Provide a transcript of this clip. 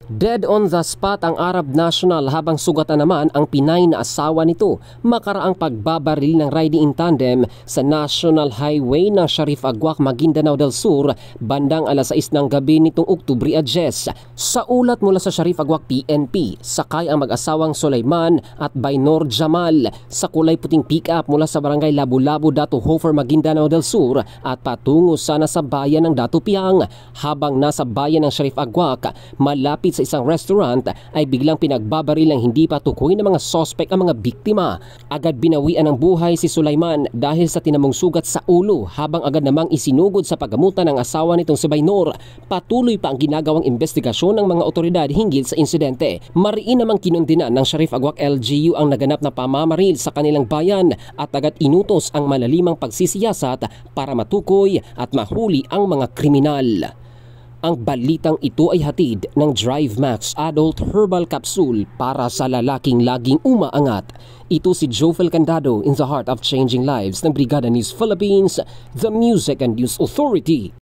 Dead on the spot ang Arab national habang sugatan naman ang Pinay na asawa nito makaraang pagbabaril ng riding in tandem sa National Highway ng Sharif Agwak, Maguindanao del Sur bandang alas 6 ng gabi nitong Oktubre 10. Sa ulat mula sa Sharif Agwak PNP, sakay ang mag-asawang Sulaiman at Baynor Jamal sa kulay puting pick-up mula sa barangay Labu-Labu, Datu Hofer, Maguindanao del Sur at patungo sana sa bayan ng Datu Piang. Habang nasa bayan ng Sharif Agwak, malapit sa isang restaurant ay biglang pinagbabaril ng hindi pa tukoy ng mga sospek ang mga biktima. Agad binawian ng buhay si Sulaiman dahil sa tinamong sugat sa ulo habang agad namang isinugod sa paggamutan ng asawa nitong si Baynor. Patuloy pa ang ginagawang investigasyon ng mga otoridad hinggil sa insidente. Mariin namang kinundinan ng Sharif Agwak LGU ang naganap na pamamaril sa kanilang bayan at agad inutos ang malalimang pagsisiyasat para matukoy at mahuli ang mga kriminal. Ang balitang ito ay hatid ng Drive Max Adult Herbal Capsule para sa lalaking laging umaangat. Ito si Jofel Candado in the heart of changing lives ng Brigada News Philippines, the Music and News Authority.